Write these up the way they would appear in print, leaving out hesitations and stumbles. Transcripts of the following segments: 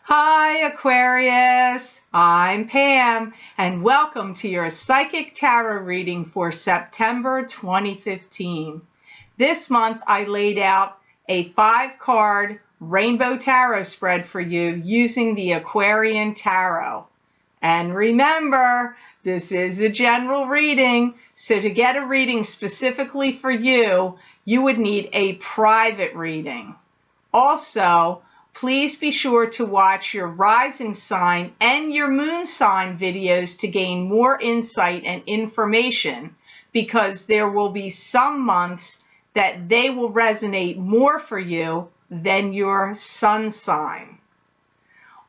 Hi Aquarius, I'm Pam and welcome to your Psychic Tarot reading for September 2015. This month I laid out a 5-card rainbow tarot spread for you using the Aquarian Tarot. And remember, this is a general reading, so to get a reading specifically for you, you would need a private reading. Also, please be sure to watch your rising sign and your moon sign videos to gain more insight and information, because there will be some months that they will resonate more for you than your sun sign.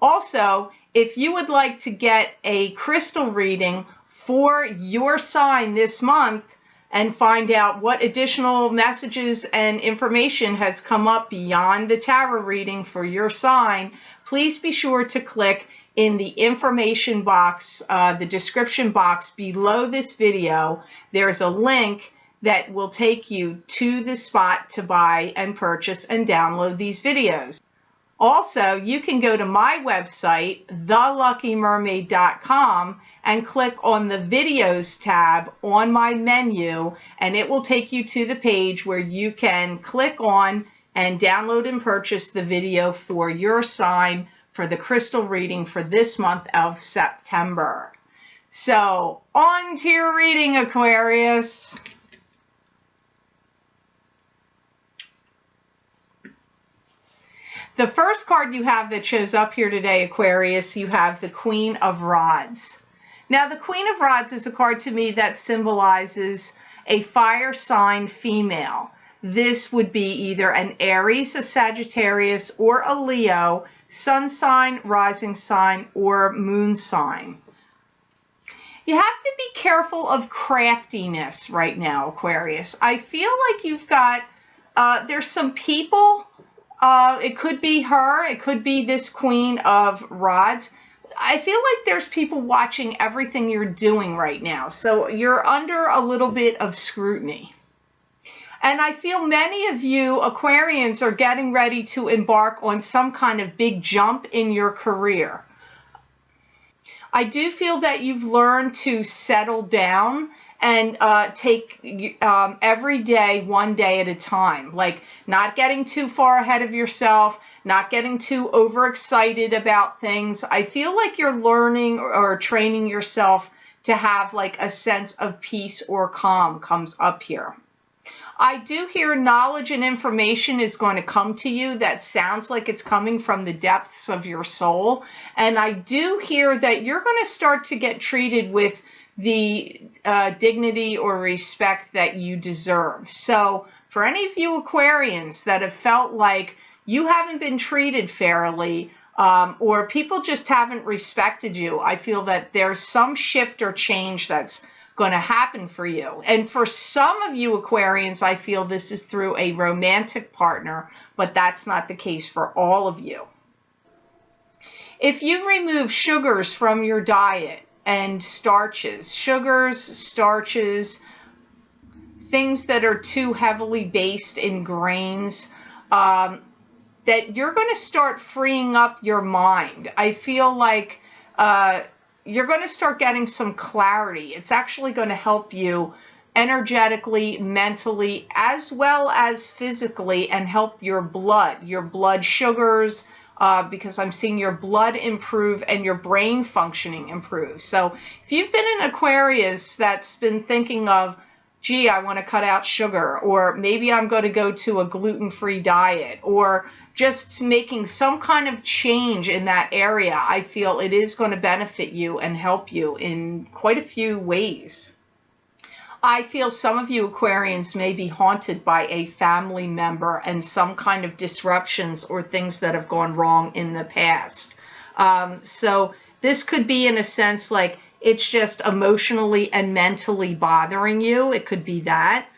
Also, if you would like to get a crystal reading for your sign this month and find out what additional messages and information has come up beyond the tarot reading for your sign, please be sure to click in the information box, the description box below this video. There's a link that will take you to the spot to buy and purchase and download these videos. Also, you can go to my website, theluckymermaid.com, and click on the videos tab on my menu, and it will take you to the page where you can click on and download and purchase the video for your sign for the crystal reading for this month of September. So, on to your reading, Aquarius. The first card you have that shows up here today, Aquarius, you have the Queen of Rods. Now, the Queen of Rods is a card to me that symbolizes a fire sign female. This would be either an Aries, a Sagittarius, or a Leo, sun sign, rising sign, or moon sign. You have to be careful of craftiness right now, Aquarius. I feel like you've got, there's some people. It could be her. It could be this Queen of Rods. I feel like there's people watching everything you're doing right now. So you're under a little bit of scrutiny. And I feel many of you Aquarians are getting ready to embark on some kind of big jump in your career. I do feel that you've learned to settle down and take every day, one day at a time, like not getting too far ahead of yourself, not getting too overexcited about things. I feel like you're learning or training yourself to have like a sense of peace or calm comes up here. I do hear knowledge and information is going to come to you that sounds like it's coming from the depths of your soul. And I do hear that you're going to start to get treated with the dignity or respect that you deserve. So for any of you Aquarians that have felt like you haven't been treated fairly, or people just haven't respected you, I feel that there's some shift or change that's going to happen for you. And for some of you Aquarians, I feel this is through a romantic partner, but that's not the case for all of you. If you remove sugars from your diet and starches, sugars, starches, things that are too heavily based in grains, that you're going to start freeing up your mind. I feel like you're going to start getting some clarity. It's actually going to help you energetically, mentally, as well as physically, and help your blood sugars, because I'm seeing your blood improve and your brain functioning improve. So if you've been an Aquarius that's been thinking of, gee, I want to cut out sugar, or maybe I'm going to go to a gluten-free diet, or just making some kind of change in that area, I feel it is going to benefit you and help you in quite a few ways. I feel some of you Aquarians may be haunted by a family member and some kind of disruptions or things that have gone wrong in the past. So this could be, in a sense, like it's just emotionally and mentally bothering you. It could be that.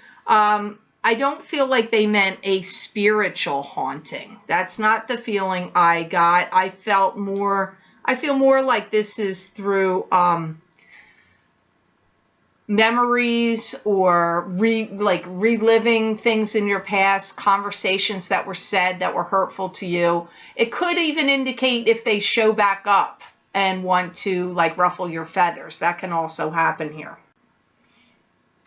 I don't feel like they meant a spiritual haunting. That's not the feeling I got. I feel more like this is through memories or reliving things in your past, conversations that were said that were hurtful to you. It could even indicate if they show back up and want to like ruffle your feathers. That can also happen here.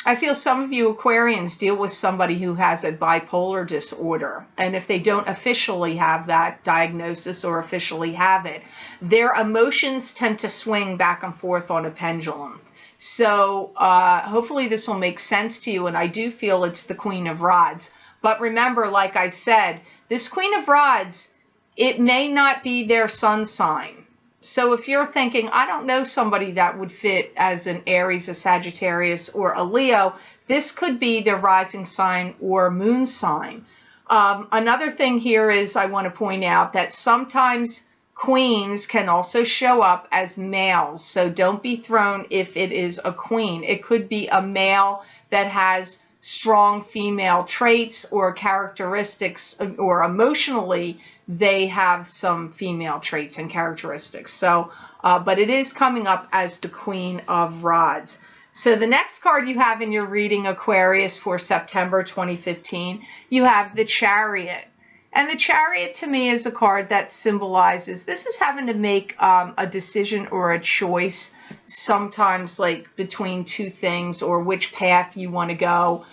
I feel some of you Aquarians deal with somebody who has a bipolar disorder, and if they don't officially have that diagnosis or officially have it, their emotions tend to swing back and forth on a pendulum. So hopefully this will make sense to you, and I do feel it's the Queen of Rods. But remember, like I said, this Queen of Rods, it may not be their sun sign. So if you're thinking, I don't know somebody that would fit as an Aries, a Sagittarius, or a Leo, this could be their rising sign or moon sign. Another thing here is I want to point out that sometimes queens can also show up as males. So don't be thrown if it is a queen. It could be a male that has strong female traits or characteristics, or emotionally they have some female traits and characteristics. So, but it is coming up as the Queen of Rods. So the next card you have in your reading, Aquarius, for September 2015, you have the Chariot. And the Chariot to me is a card that symbolizes, this is having to make a decision or a choice, sometimes like between two things, or which path you want to go,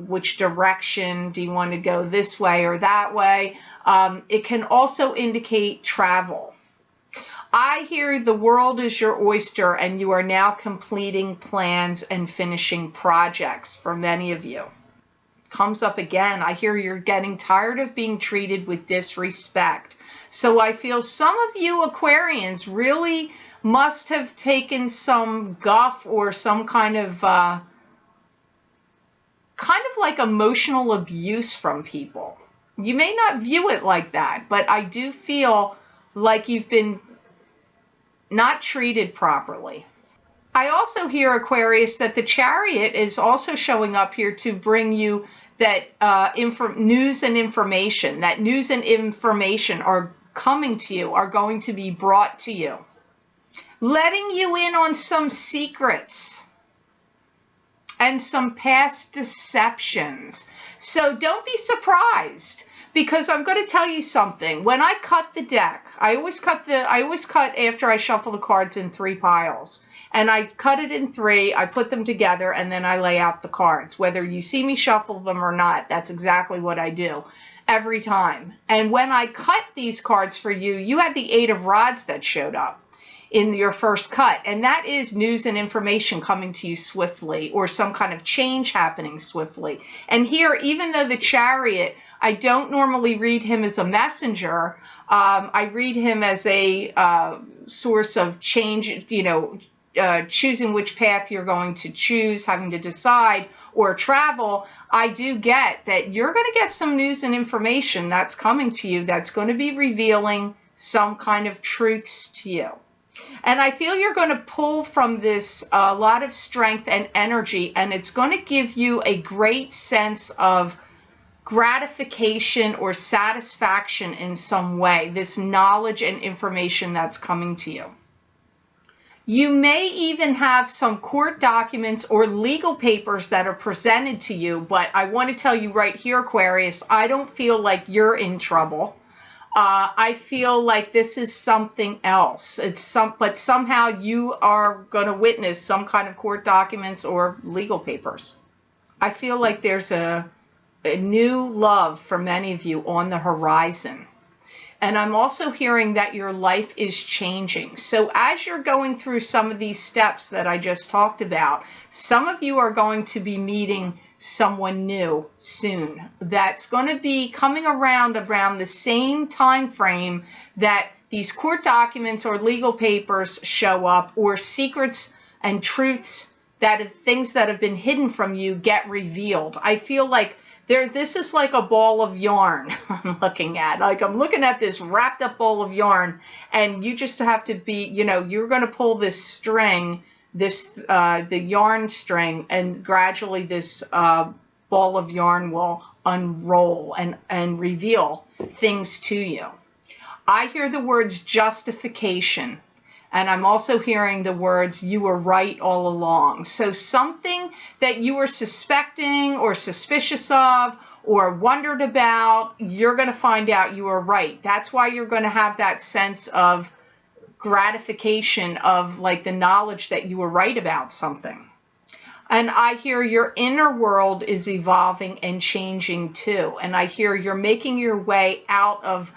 which direction do you want to go, this way or that way. It can also indicate travel. I hear the world is your oyster and you are now completing plans and finishing projects for many of you. Comes up again. I hear you're getting tired of being treated with disrespect. So I feel some of you Aquarians really must have taken some guff or some kind of like emotional abuse from people. You may not view it like that, but I do feel like you've been not treated properly. I also hear, Aquarius, that the Chariot is also showing up here to bring you that news and information. That news and information are coming to you, are going to be brought to you, letting you in on some secrets and some past deceptions. So don't be surprised, because I'm going to tell you something. When I cut the deck, I always cut after I shuffle the cards in 3 piles. And I cut it in 3, I put them together, and then I lay out the cards. Whether you see me shuffle them or not, that's exactly what I do every time. And when I cut these cards for you, you had the 8 of Rods that showed up in your first cut. And that is news and information coming to you swiftly, or some kind of change happening swiftly. And here, even though the Chariot, I don't normally read him as a messenger, I read him as a source of change, choosing which path you're going to choose, having to decide, or travel. I do get that you're going to get some news and information that's coming to you that's going to be revealing some kind of truths to you. And I feel you're going to pull from this a lot of strength and energy, and it's going to give you a great sense of gratification or satisfaction in some way, this knowledge and information that's coming to you. You may even have some court documents or legal papers that are presented to you, but I want to tell you right here, Aquarius, I don't feel like you're in trouble. I feel like this is something else. But somehow you are going to witness some kind of court documents or legal papers. I feel like there's a new love for many of you on the horizon. And I'm also hearing that your life is changing. So as you're going through some of these steps that I just talked about, some of you are going to be meeting someone new soon that's going to be coming around the same time frame that these court documents or legal papers show up, or secrets and truths, that things that have been hidden from you get revealed. I feel like this is like a ball of yarn I'm looking at. Like I'm looking at this wrapped up ball of yarn, and you just have to be, you're going to pull this string, the yarn string, and gradually this ball of yarn will unroll and reveal things to you. I hear the words justification, And I'm also hearing the words, you were right all along. So something that you were suspecting or suspicious of or wondered about, you're going to find out you were right. That's why you're going to have that sense of gratification of like the knowledge that you were right about something. And I hear your inner world is evolving and changing too. And I hear you're making your way out of,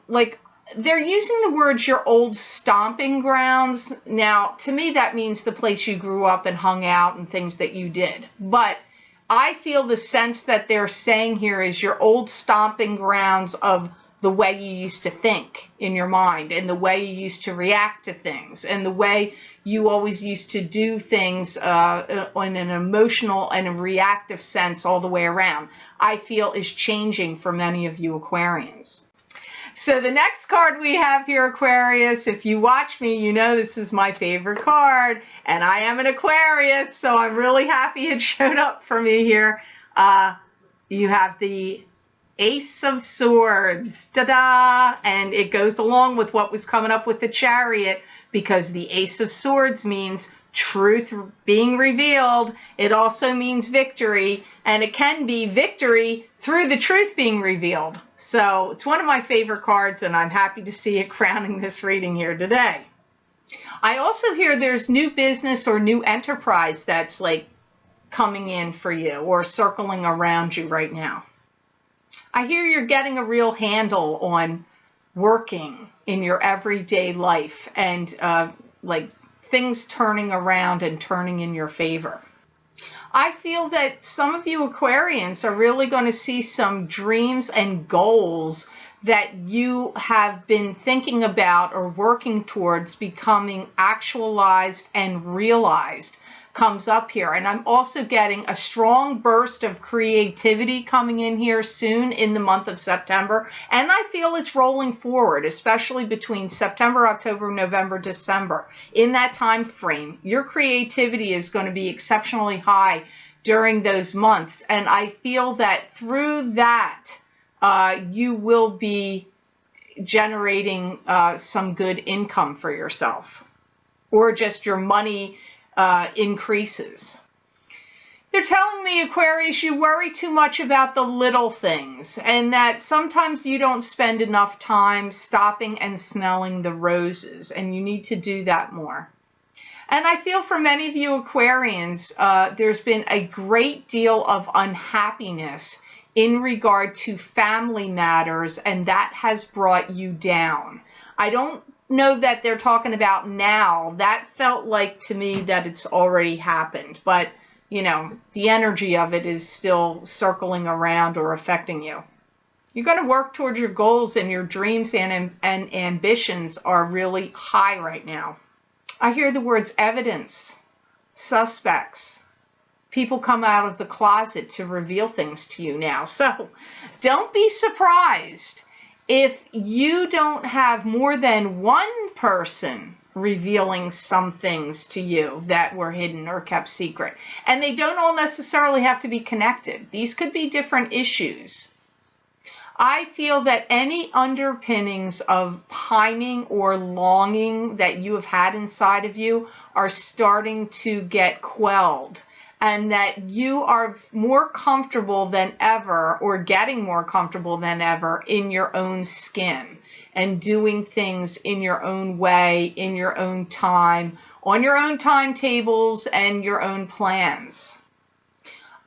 like, they're using the words your old stomping grounds. Now, to me, that means the place you grew up and hung out and things that you did. But I feel the sense that they're saying here is your old stomping grounds of the way you used to think in your mind and the way you used to react to things and the way you always used to do things in an emotional and a reactive sense all the way around, I feel is changing for many of you Aquarians. So the next card we have here, Aquarius, if you watch me, you know this is my favorite card, and I am an Aquarius, so I'm really happy it showed up for me here. You have the Ace of Swords, ta-da! And it goes along with what was coming up with the chariot, because the Ace of Swords means truth being revealed. It also means victory, and it can be victory through the truth being revealed. So it's one of my favorite cards, and I'm happy to see it crowning this reading here today. I also hear there's new business or new enterprise that's like coming in for you or circling around you right now. I hear you're getting a real handle on working in your everyday life and like things turning around and turning in your favor. I feel that some of you Aquarians are really going to see some dreams and goals that you have been thinking about or working towards becoming actualized and realized comes up here. And I'm also getting a strong burst of creativity coming in here soon in the month of September. And I feel it's rolling forward, especially between September, October, November, December. In that time frame, your creativity is going to be exceptionally high during those months. And I feel that through that, you will be generating some good income for yourself, or just your money increases. They're telling me, Aquarius, you worry too much about the little things, and that sometimes you don't spend enough time stopping and smelling the roses, and you need to do that more. And I feel for many of you Aquarians, there's been a great deal of unhappiness in regard to family matters, and that has brought you down. I don't know that they're talking about now. That felt like to me that it's already happened, but you know, the energy of it is still circling around or affecting you. You're going to work towards your goals, and your dreams and ambitions are really high right now. I hear the words evidence, suspects. People come out of the closet to reveal things to you now. So don't be surprised if you don't have more than one person revealing some things to you that were hidden or kept secret. And they don't all necessarily have to be connected. These could be different issues. I feel that any underpinnings of pining or longing that you have had inside of you are starting to get quelled, and that you are more comfortable than ever, or getting more comfortable than ever, in your own skin and doing things in your own way, in your own time, on your own timetables and your own plans.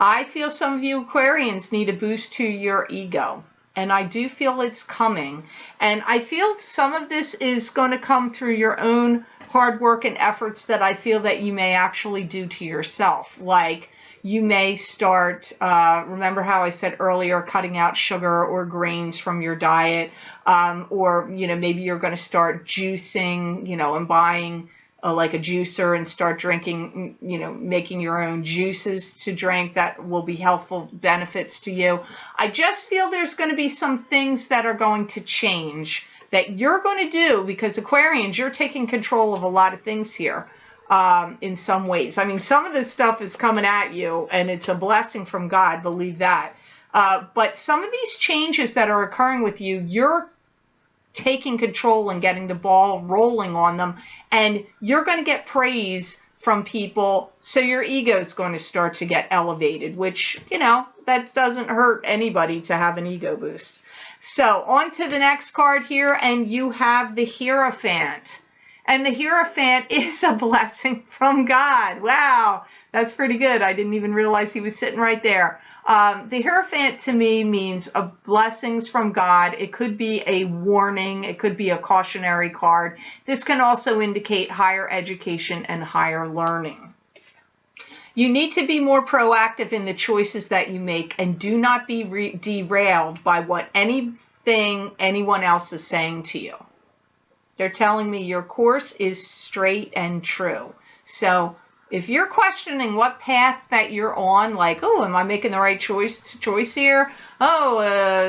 I feel some of you Aquarians need a boost to your ego, and I do feel it's coming. And I feel some of this is going to come through your own hard work and efforts that I feel that you may actually do to yourself. Like you may start, remember how I said earlier, cutting out sugar or grains from your diet, or, you know, maybe you're going to start juicing, you know, and buying like a juicer and start drinking, you know, making your own juices to drink. That will be helpful benefits to you. I just feel there's going to be some things that are going to change that you're going to do, because Aquarians, you're taking control of a lot of things here in some ways. I mean, some of this stuff is coming at you, and it's a blessing from God, believe that. But some of these changes that are occurring with you, you're taking control and getting the ball rolling on them. And you're going to get praise from people, so your ego is going to start to get elevated, which, you know, that doesn't hurt anybody to have an ego boost. So on to the next card here, and you have the hierophant. And the hierophant is a blessing from God. Wow, that's pretty good. I didn't even realize he was sitting right there. The hierophant to me means blessings from God. It could be a warning. It could be a cautionary card. This can also indicate higher education and higher learning. You need to be more proactive in the choices that you make, and do not be derailed by what anyone else is saying to you. They're telling me your course is straight and true. So if you're questioning what path that you're on, like, oh, am I making the right choice here? Oh,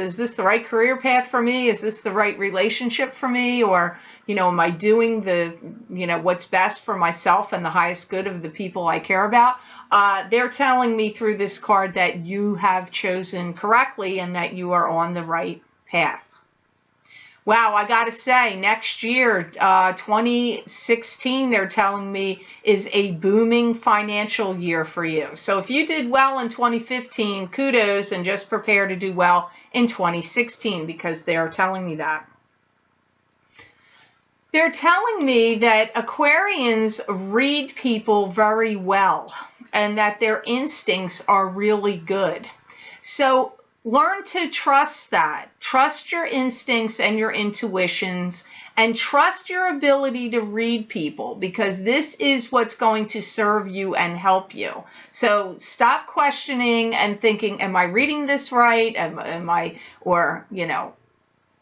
is this the right career path for me? Is this the right relationship for me? Or, you know, am I doing what's best for myself and the highest good of the people I care about? They're telling me through this card that you have chosen correctly and that you are on the right path. Wow, I got to say, next year, 2016, they're telling me, is a booming financial year for you. So if you did well in 2015, kudos, and just prepare to do well in 2016, because they are telling me that. They're telling me that Aquarians read people very well and that their instincts are really good. So learn to trust that. Trust your instincts and your intuitions, and trust your ability to read people, because this is what's going to serve you and help you. So stop questioning and thinking, am I reading this right?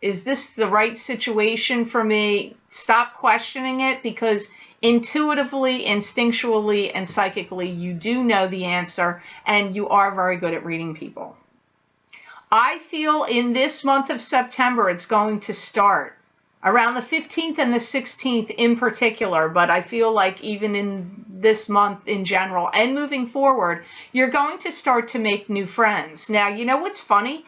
Is this the right situation for me? Stop questioning it, because intuitively, instinctually, and psychically, you do know the answer, and you are very good at reading people. I feel in this month of September, it's going to start around the 15th and the 16th in particular, but I feel like even in this month in general and moving forward, you're going to start to make new friends. Now, you know what's funny?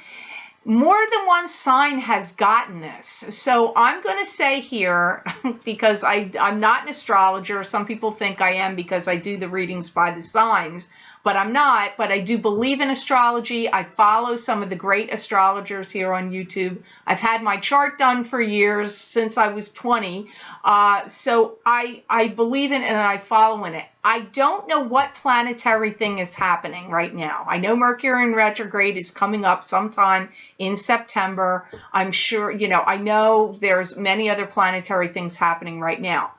More than one sign has gotten this. So I'm going to say here, because I'm not an astrologer. Some people think I am because I do the readings by the signs, but I'm not. But I do believe in astrology. I follow some of the great astrologers here on YouTube. I've had my chart done for years, since I was 20. So I believe in it and I follow in it. I don't know what planetary thing is happening right now. I know Mercury in retrograde is coming up sometime in September. I'm sure, I know there's many other planetary things happening right now.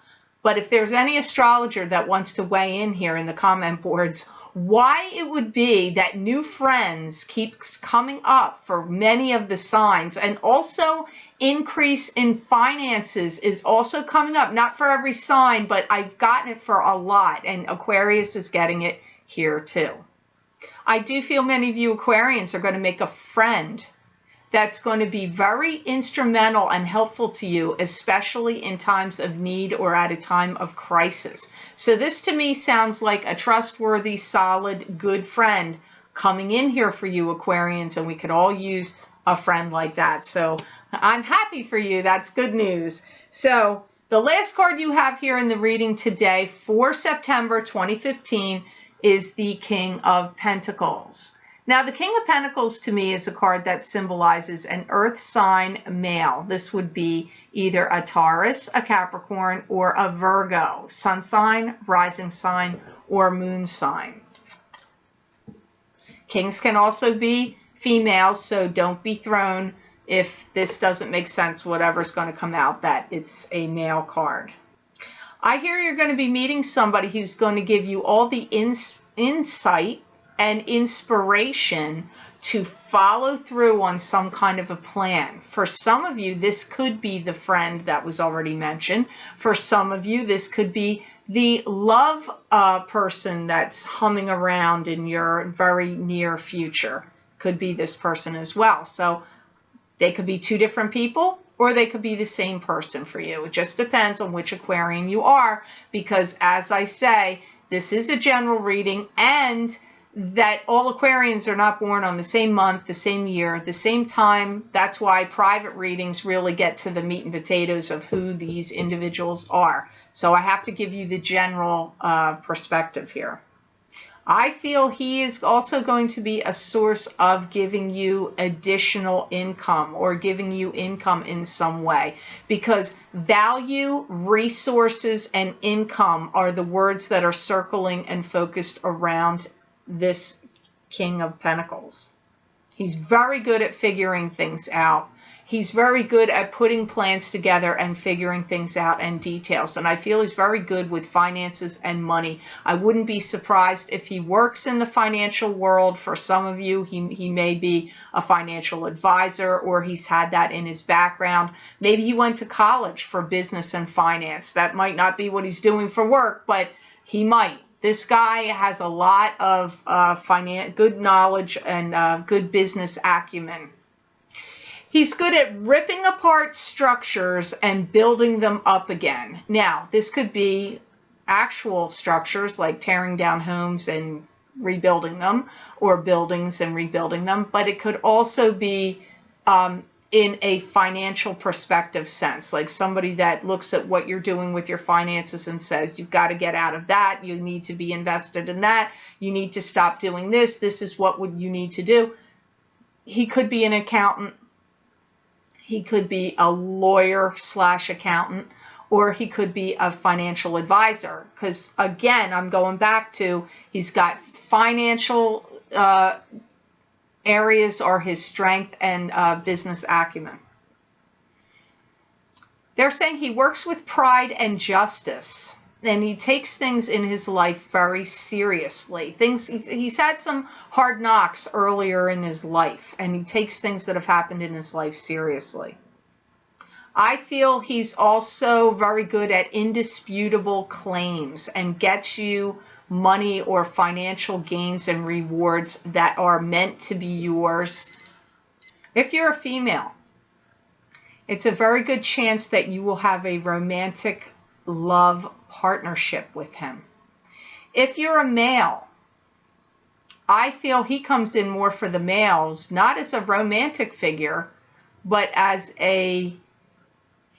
But if there's any astrologer that wants to weigh in here in the comment boards, why it would be that new friends keeps coming up for many of the signs, and also increase in finances is also coming up. Not for every sign, but I've gotten it for a lot, and Aquarius is getting it here too. I do feel many of you Aquarians are going to make a friend that's going to be very instrumental and helpful to you, especially in times of need or at a time of crisis. So this to me sounds like a trustworthy, solid, good friend coming in here for you Aquarians, and we could all use a friend like that. So I'm happy for you. That's good news. So the last card you have here in the reading today for September 2015 is the King of Pentacles. Now, the King of Pentacles to me is a card that symbolizes an earth sign male. This would be either a Taurus, a Capricorn, or a Virgo, sun sign, rising sign, or moon sign. Kings can also be females, so don't be thrown if this doesn't make sense, whatever's going to come out, that it's a male card. I hear you're going to be meeting somebody who's going to give you all the insight and inspiration to follow through on some kind of a plan. For some of you, this could be the friend that was already mentioned. For some of you, this could be the love person that's humming around in your very near future. Could be this person as well. So they could be two different people, or they could be the same person for you. It just depends on which Aquarian you are, because as I say, this is a general reading, and that all Aquarians are not born on the same month, the same year, the same time. That's why private readings really get to the meat and potatoes of who these individuals are. So I have to give you the general perspective here. I feel he is also going to be a source of giving you additional income or giving you income in some way, because value, resources, and income are the words that are circling and focused around this King of Pentacles. He's very good at figuring things out. He's very good at putting plans together and figuring things out and details. And I feel he's very good with finances and money. I wouldn't be surprised if he works in the financial world. For some of you, he may be a financial advisor, or he's had that in his background. Maybe he went to college for business and finance. That might not be what he's doing for work, but he might. This guy has a lot of good knowledge and good business acumen. He's good at ripping apart structures and building them up again. Now, this could be actual structures like tearing down homes and rebuilding them, or buildings and rebuilding them, but it could also be in a financial perspective sense, like somebody that looks at what you're doing with your finances and says, you've got to get out of that, you need to be invested in that, you need to stop doing this, this is what you need to do. He could be an accountant. He could be a lawyer / accountant, or he could be a financial advisor. Because again, I'm going back to, he's got financial areas are his strength, and business acumen. They're saying he works with pride and justice, and he takes things in his life very seriously. He's had some hard knocks earlier in his life, and he takes things that have happened in his life seriously. I feel he's also very good at indisputable claims and gets you money or financial gains and rewards that are meant to be yours. If you're a female, it's a very good chance that you will have a romantic love partnership with him. If you're a male, I feel he comes in more for the males, not as a romantic figure, but as a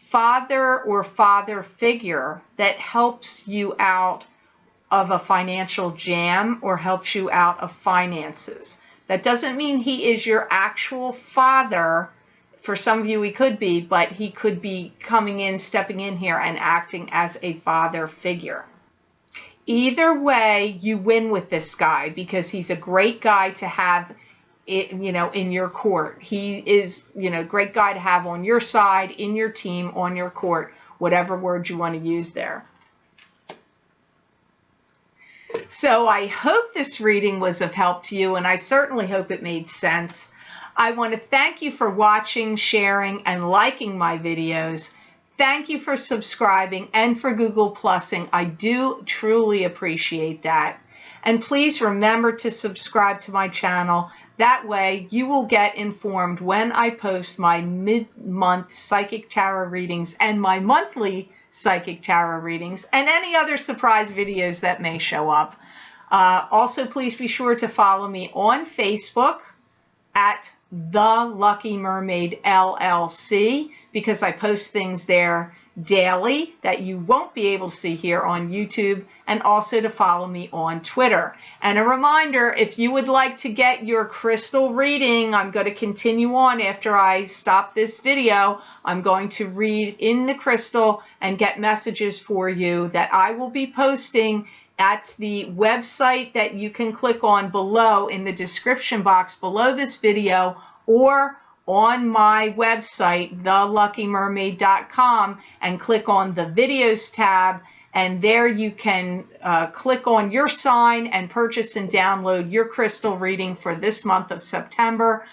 father or father figure that helps you out of a financial jam or helps you out of finances. That doesn't mean he is your actual father. For some of you, he could be, but he could be coming in, stepping in here and acting as a father figure. Either way, you win with this guy, because he's a great guy to have, in your court. He is, great guy to have on your side, in your team, on your court, whatever word you want to use there. So I hope this reading was of help to you, and I certainly hope it made sense. I want to thank you for watching, sharing, and liking my videos. Thank you for subscribing and for Google Plusing. I do truly appreciate that. And please remember to subscribe to my channel. That way you will get informed when I post my mid-month psychic tarot readings and my monthly psychic tarot readings and any other surprise videos that may show up. Also, please be sure to follow me on Facebook at The Lucky Mermaid LLC, because I post things there daily that you won't be able to see here on YouTube, and also to follow me on Twitter. And a reminder, if you would like to get your crystal reading, I'm going to continue on after I stop this video. I'm going to read in the crystal and get messages for you that I will be posting at the website that you can click on below in the description box below this video, or on my website, theluckymermaid.com, and click on the videos tab, and there you can click on your sign and purchase and download your crystal reading for this month of September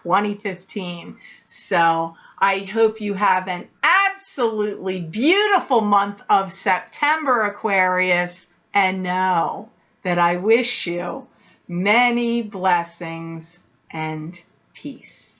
2015. So I hope you have an absolutely beautiful month of September, Aquarius, and know that I wish you many blessings and peace.